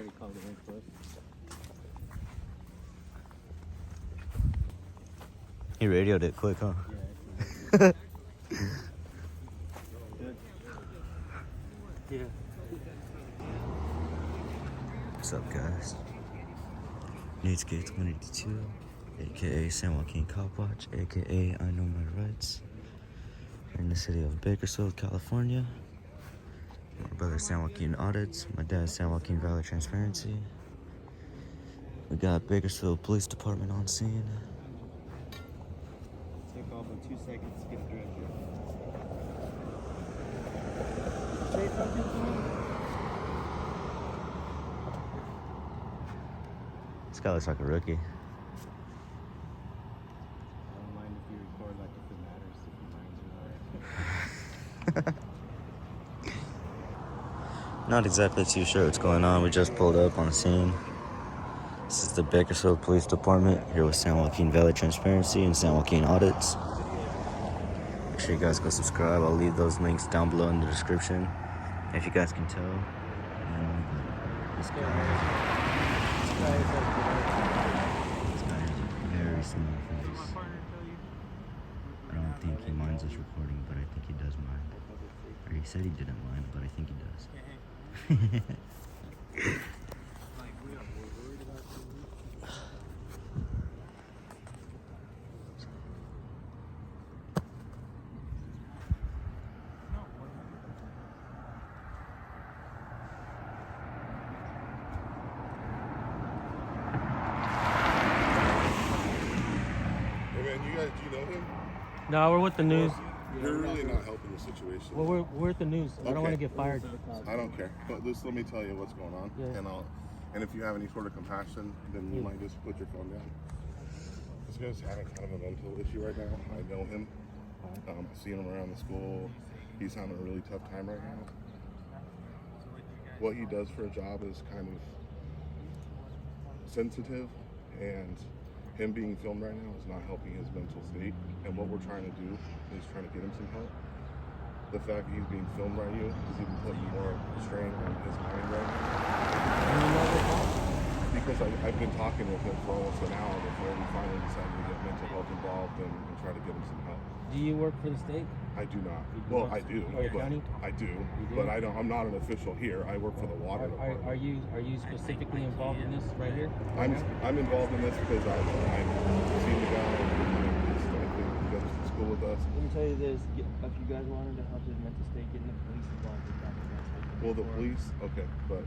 already called it in for us. He radioed it quick, huh? Yeah. Good. Yeah. What's up, guys? Nate's Gate 182, aka San Joaquin Cop Watch, aka I Know My Rights. We're in the city of Bakersfield, California. My brother San Joaquin Audits, my dad San Joaquin Valley Transparency. We got Bakersfield Police Department on scene. Took all but 2 seconds to get it directed. Say something to me? This guy looks like a rookie. I don't mind if you record like if it matters, if it matters or not. Not exactly too sure what's going on. We just pulled up on the scene. This is the Bakersfield Police Department here with San Joaquin Valley Transparency and San Joaquin Audits. Make sure you guys go subscribe. I'll leave those links down below in the description. If you guys can tell, this guy has a very small face. I don't think he minds us recording, but I think he does mind. Or he said he didn't mind, but I think he does. Do you know him? No, we're with the news. You're really not helping the situation. Well, we're at the news. I don't Okay. want to get fired. I don't care. But just let me tell you what's going on. Yeah. And if you have any sort of compassion, then you might just put your phone down. This guy's having kind of a mental issue right now. I know him. I've seen him around the school. He's having a really tough time right now. What he does for a job is kind of sensitive, and him being filmed right now is not helping his mental state. And what we're trying to do is trying to get him some help. The fact that he's being filmed by you is even putting more strain on his mind right now. Because I've been talking with him for almost an hour before we finally decided to get mental health involved and try to get him some help. Do you work for the state? I do not. You do Well, not? I do. Or your But county? I do, You do? but I don't. I'm not an official here. I work for the water department. Are you specifically involved in this right here? I'm involved in this because I've seen the guy and he goes to school with us. Let me tell you this: if you guys wanted to help his mental state, getting the police involved with that. Well, the police, okay, but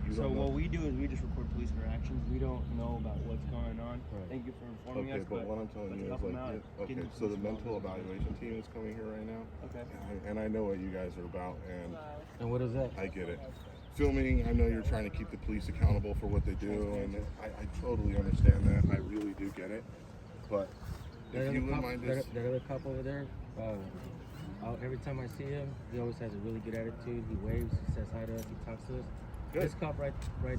you So don't know. what we do is we just record police interactions. We don't know about what's going on. Right. Thank you for informing Okay, us. but what I'm telling you is help him like, out, okay, getting so the police mental involved. evaluation team is coming here right now. Okay. And I know what you guys are about, and And what is that? I get it. Filming, I know you're trying to keep the police accountable for what they do, and I totally understand that. I really do get it. But if you wouldn't mind just... That other cop over there, every time I see him, he always has a really good attitude. He waves, he says hi to us, he talks to us. Good. This cop right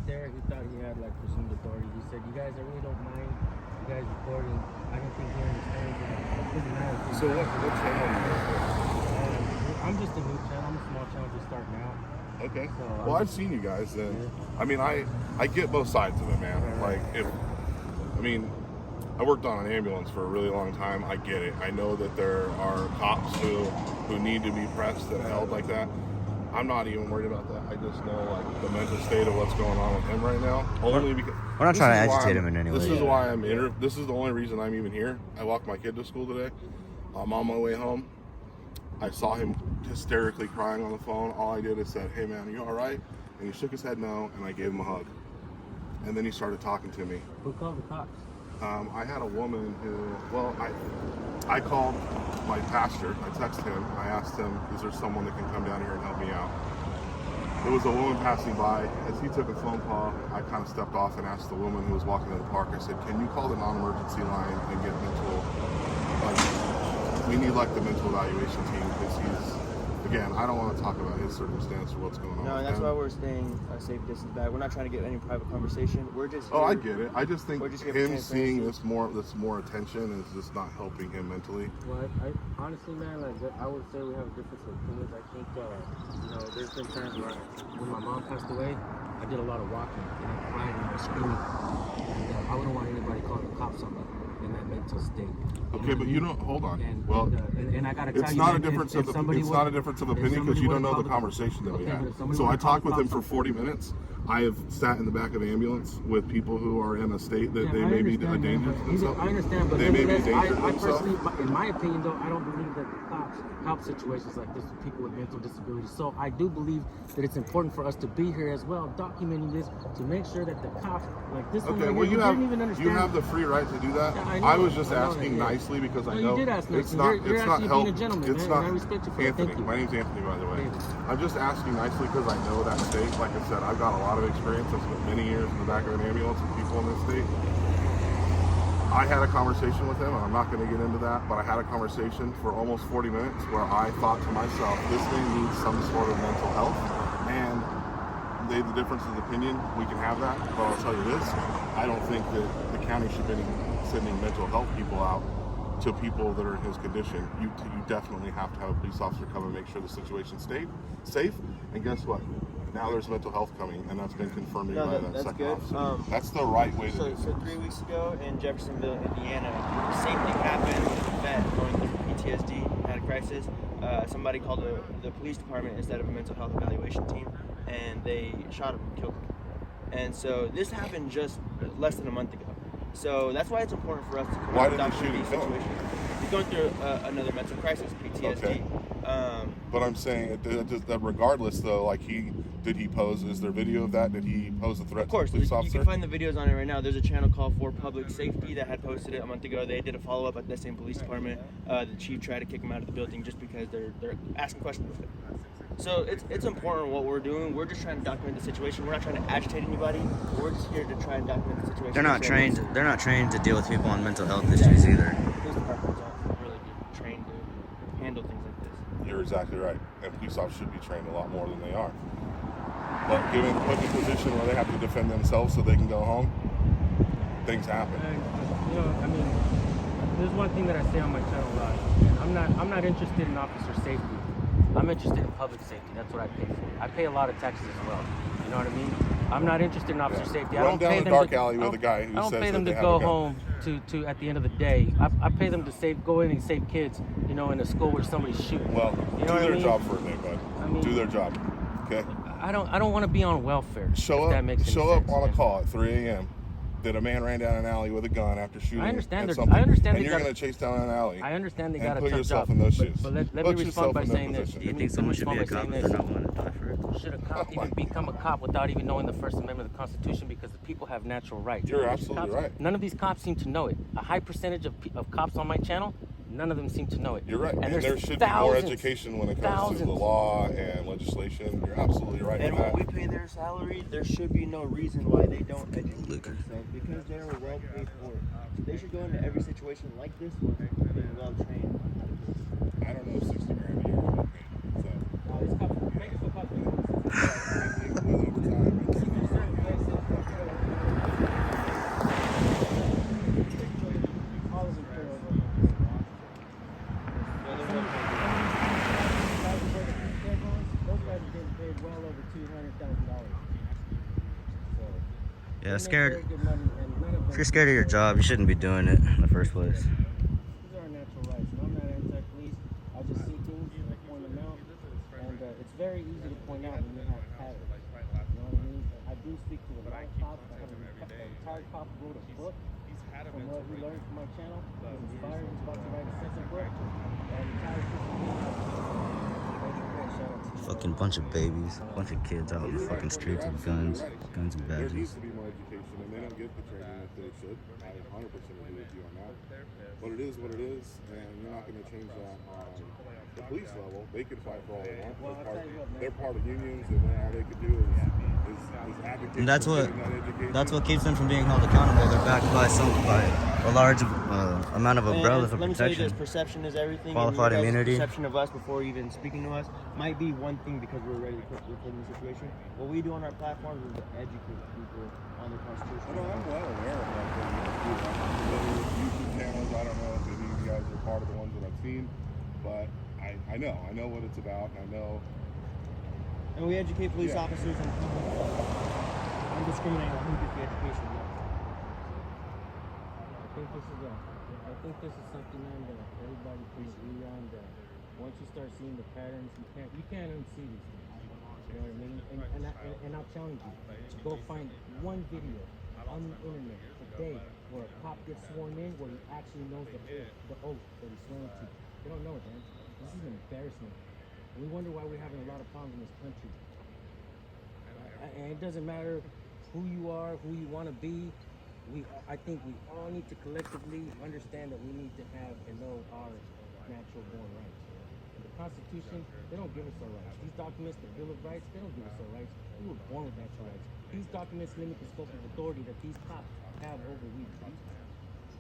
there, he thought he had like presumed authority. He said, "You guys, I really don't mind you guys recording. I don't think he understands it. It doesn't matter." So what channel are you guys I'm just a new channel. I'm a small channel just starting out. with? Okay. So, Well, I've seen you guys, and I mean, I get both sides of it, man. Like, I worked on an ambulance for a really long time. I get it. I know that there are cops who need to be pressed and held like that. I'm not even worried about that. I just know like the mental state of what's going on with him right now. Only because We're not this trying to is why agitate I'm- him in any This way. is why I'm here. This is the only reason I'm even here. I walked my kid to school today. I'm on my way home. I saw him hysterically crying on the phone. All I did is said, "Hey man, are you all right?" And he shook his head no, and I gave him a hug. And then he started talking to me. Who called the cops? I had a woman who, I called my pastor. I texted him. I asked him, "Is there someone that can come down here and help me out?" There was a woman passing by. As he took a phone call, I kind of stepped off and asked the woman who was walking to the park. I said, "Can you call the non-emergency line and get mental? We need like the mental evaluation team because he's." Again, I don't want to talk about his circumstance or what's going on. No, with that's him. why we're staying a safe distance back. We're not trying to get any private conversation. We're just. Oh, I here- get it. I just think We're just here for him seeing transparency. this more attention is just not helping him mentally. Well, I honestly, man, like I would say we have a difference of opinions. I think, there's been times where when my mom passed away, I did a lot of walking, and I cried and I was screaming. And I wouldn't want anybody calling the cops on me in that mental state. Okay, but you don't. Hold on. And I gotta tell it's you, not man, a difference if of somebody it's would- not a difference of if opinion because somebody you would don't know call the conversation that we okay, had. but if somebody So I would call talked with the him for cops 40 minutes. I have sat in the back of the ambulance with people who are in a state that they I may be a understand, danger man, to but themselves. I understand, but they may be a nevertheless, danger to I themselves. personally, in my opinion, though, I don't believe that the cops help situations like this with people with mental disabilities. So I do believe that it's important for us to be here as well, documenting this to make sure that the cops, like this one Okay, right well here, you who have didn't even understand. you have the free right to do that. Yeah, I know, I was just I know asking that, yeah. nicely because I No, know you did ask it's nicely. not You're it's not actually help. being a gentleman, It's man, not and I respect you for that. Anthony. Thank you. My name's Anthony, by the way. David. I'm just asking nicely because I know that state. Like I said, I've got a lot of experience. I spent many years in the back of an ambulance with people in this state. I had a conversation with him, and I'm not going to get into that, but I had a conversation for almost 40 minutes where I thought to myself, this man needs some sort of mental health, and the difference of opinion, we can have that, but I'll tell you this, I don't think that the county should be sending mental health people out to people that are in his condition. You definitely have to have a police officer come and make sure the situation's safe, and guess what? Now there's mental health coming, and that's been confirmed by that second good. officer. That's the right way to do it. So 3 weeks ago in Jeffersonville, Indiana, the same thing happened. Vet going through PTSD, had a crisis. Somebody called the police department instead of a mental health evaluation team, and they shot him and killed him. And so this happened just less than a month ago. So that's why it's important for us to come Why out did and they document shoot these him? situations. He's going through another mental crisis, PTSD. Okay. But I'm saying that regardless, though, like did he pose? Is there video of that? Did he pose a threat Of course, to the police you officer? can find the videos on it right now. There's a channel called For Public Safety that had posted it a month ago. They did a follow-up at the same police department. The chief tried to kick him out of the building just because they're asking questions of him. So it's important what we're doing. We're just trying to document the situation. We're not trying to agitate anybody. We're just here to try and document the situation. They're not trained. They're not trained to deal with people on mental health issues either. Police departments aren't really trained to handle things like this. You're exactly right. And police officers should be trained a lot more than they are. But put in a position where they have to defend themselves so they can go home, things happen. You know, I mean, there's one thing that I say on my channel a lot. I'm not interested in officer safety. I'm interested in public safety. That's what I pay for. I pay a lot of taxes as well. You know what I mean? I'm not interested in officer safety. I Run don't down pay the them dark to, alley with a guy who I don't says pay them that to they go have a gun. home to at the end of the day. I pay them to go in and save kids. You know, in a school where somebody's shooting. Well, you know do what I their mean? job for a day, bud. I mean- Do their job. Okay? I don't want to be on welfare. Show if that makes up any show up sense, on a man. call at 3 a.m. that a man ran down an alley with a gun after shooting I understand at they're- something, I understand and they you're got- going to chase down an alley. I understand they and got a put tough yourself job. in those but, shoes. But let Put me respond yourself by in their saying this. position. Do you Let me think someone should be a respond cop by if saying they're this. not willing to die for it? Should a cop even become a cop without even knowing the First Amendment of the Constitution? Because the people have natural rights. You're These absolutely cops- right. None of these cops seem to know it. A high percentage of cops on my channel, none of them seem to know it. You're right. And there's there should thousands, be more education when it comes to the law and legislation. You're absolutely right And with when that. we pay their salary, there should be no reason why they don't educate themselves because they are well paid for it. So they should go into every situation like this one being well trained. I don't know if 60 grand a year would be paid. So, with overtime, it's Yeah, scared. If you're scared of your job, you shouldn't be doing it in the first place. These are our natural rights. And I'm not anti-police. I just see things and I point them out. And it's very easy to point out when you have patterns. You know what I mean? I do speak to a lot of cops. I have a retired cop who wrote a book from what we learned from my channel. He was inspired. He's about to write a second book. And retired Fucking bunch of babies, bunch of kids out in the fucking streets with guns and There needs badges. to be more education, and they don't get the training that they should. I 100% agree with you on that. But it is what it is, and you're not going to change that on the police level. They can fight for all they want. They're part of unions, and all they can do is advocate. And that's for what getting that education. that's what keeps them from being held accountable. They're backed by a large amount of umbrellas of Let me tell you protection. this, perception is everything. Qualified and your guys' immunity. Perception of us before even speaking to us might be one thing because we're ready to record the situation. What we do on our platforms is to educate people on the Constitution. I know, I'm well aware of that. YouTube channels, I don't know if any of you guys are part of the ones that I've seen, but I know what it's about, and I know. And we educate police Yeah. officers and people. discriminate on who gets the education. I think this is something, man, that everybody can agree on. That once you start seeing the patterns, you can't unsee these things. You know what I mean? And I'll challenge you to go find one video on the internet today where a cop gets sworn in, where he actually knows the oath that he's sworn to. They don't know it, man. This is an embarrassment. And we wonder why we're having a lot of problems in this country. And it doesn't matter who you are, who you want to be. I think we all need to collectively understand that we need to have and know our natural born rights. And the Constitution, they don't give us our rights. These documents, the Bill of Rights, they don't give us our rights. We were born with natural rights. These documents limit the scope of authority that these cops have over we.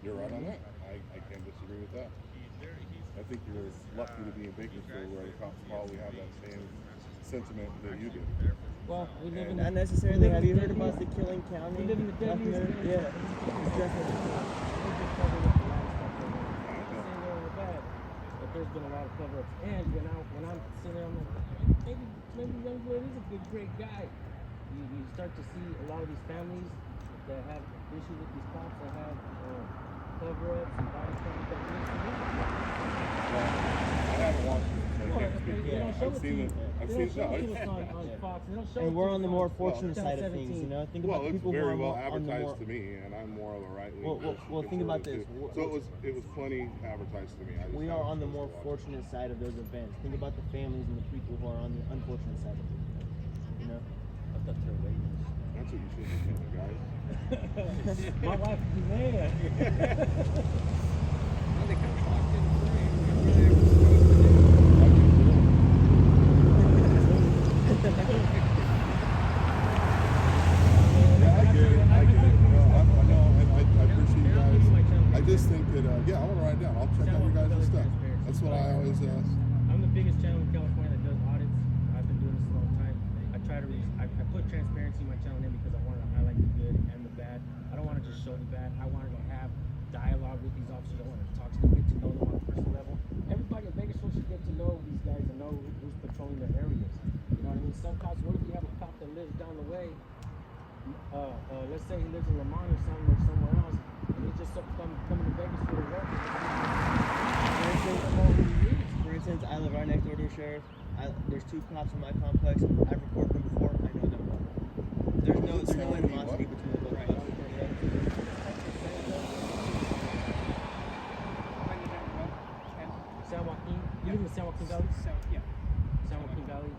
You're right on that. I can't disagree with that. I think you're lucky to be in Bakersfield where the cops probably have that same sentiment that you do. Well, we live in Not necessarily. Have you heard about the Killing County? We live in the deadliest. Yeah. But there's been a lot of cover-ups, and when I'm sitting there, I'm like, maybe young blood is a good, great guy. You start to see a lot of these families that have issues with these cops that have cover-ups and body cameras that I haven't watched it. I've seen it. I've seen it on Fox. And we're on the more fortunate side of things, you know. Think about Well, it's people who very are well more on the advertised more. to me, and I'm more of a right-wing. Well, think about this. So it was plenty advertised to me. We are on the more fortunate side of those events. Think about the families and the people who are on the unfortunate side of it. You know. I thought they were waiting. That's what you should be doing, guys. My wife would be mad. I just think that, I want to write it down. I'll check out your guys' stuff. That's what I always ask. I'm the biggest channel in California that does audits. I've been doing this a long time. I try to I put transparency in my channel name because I wanted to highlight the good and the bad. I don't want to just show the bad. I wanted to have dialogue with these officers. I want to talk to them, get to know them on a personal level. Everybody in Bakersfield should get to know these guys and know who's patrolling their areas. You know what I mean? Some cops, what if you have a cop that lives down the way? Let's say he lives in Lamont or somewhere else, and he just coming to Bakersfield to work. For instance, I live right next door to a sheriff. There's two cops in my complex. I've reported them before. I know them well. There's no animosity between the both cops. San Joaquin. You live in San Joaquin Valley? Yeah. San Joaquin Valley.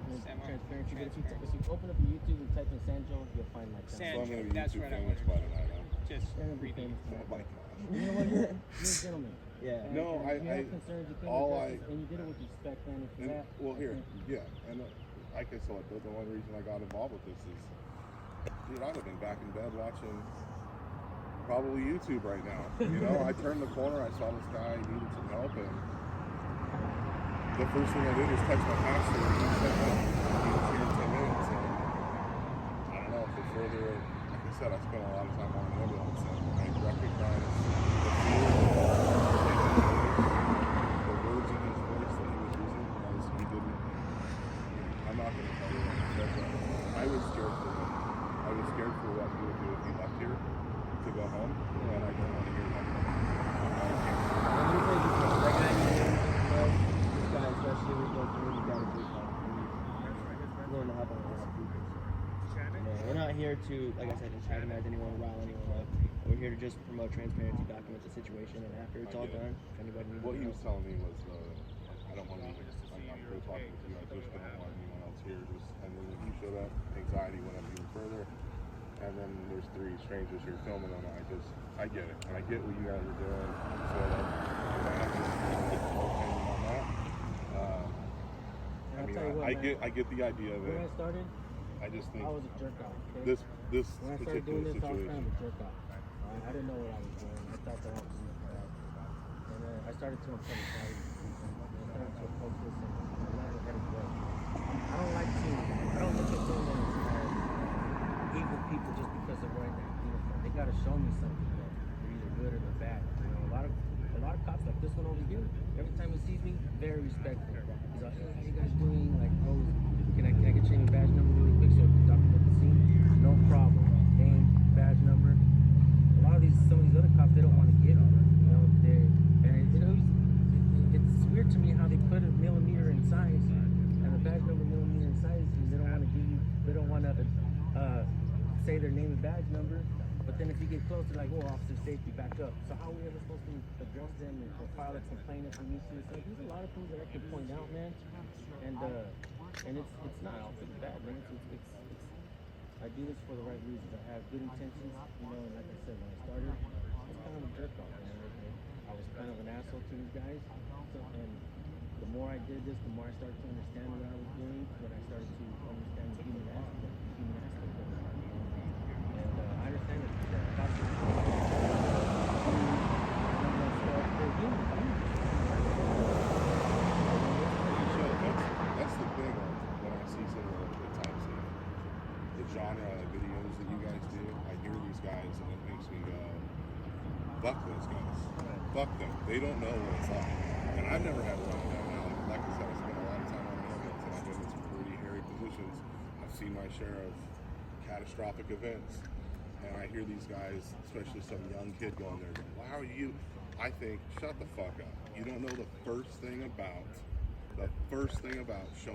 Transparency. But if you open up your YouTube and type in Sanjo, you'll find my channel. So I'm going to be That's YouTube right, I famous by tonight, huh? Just You're gonna be reading. famous. Oh my gosh. You know what? You're a gentleman. Yeah. And, No, and if you have concerns, you came all with I- justice, and you did it with respect, and for And, that. well, I here, thank you. yeah, and like I said, the one reason I got involved with this is, dude, I'd have been back in bed watching probably YouTube right now. You know, I turned the corner, I saw this guy needed some help, and the first thing I did was text my pastor, and he said, "Hey, he was here in 10 minutes," and I don't know, for further, like I said, I spent a lot of time on an ambulance, and I recognized the fear, the words in his voice that he was using, as he didn't, I'm not going to tell you what he said, but I was scared for him. I was scared for what he would do if he left here to go home, and I don't want to hear that. Let me tell you this much. That guy named this guy, especially with those community guys, is big time. He's willing to help out a lot of people. We're not here to, like I said, antagonize anyone, rile anyone up. We're here to just promote transparency, document the situation, and after it's all done, if anybody needs What to he know. was telling me was, I don't want to, I'm pro talking with you, I just don't want anyone else here. And then when he showed up, anxiety went up even further. And then there's 3 strangers here filming them. I get it. And I get what you guys are doing. So I have no opinion on that. And I'll tell you what, man, I get the idea of when I it. started, I just think I was a jerk off. Okay? this When I started doing particular this, I was kind of situation. a jerk off. I didn't know what I was doing. I thought that I was doing it. And then I started to uncover bodies. I started to approach this in a level-headed way. I don't look at them as evil people just because they're wearing that uniform. They gotta show me something that they're either good or they're bad. You know, a lot of cops like this one over here, every time he sees me, very respectful. He's like, hey, how you guys doing? Like, oh, can I get your badge number really quick so I can document the scene? No problem. Name, say their name and badge number, but then if you get close, they're like, oh, officer safety, back up. So how are we ever supposed to address them or file a complaint if we need to? So there's a lot of things that I can point out, man. And it's not all for the bad, man. It's I do this for the right reasons. I have good intentions, you know, and like I said, when I started, I was kind of a jerk off, man. I was kind of an asshole to these guys. So, and the more I did this, the more I started to understand what I was doing, when I started to understand the human aspect of it. And I understand that that's they're human. That's the thing when I see some of the types of the genre of videos that you guys do. I hear these guys and it makes me go, fuck those guys. Fuck them. They don't know what it's like. And I've never had one of them. Like I said, I spent a lot of time on ambulance and I've been in some pretty hairy positions. I've seen my share of catastrophic events. And I hear these guys, especially some young kid going there, going, well, how are you? I think, shut the fuck up. You don't know the first thing about showing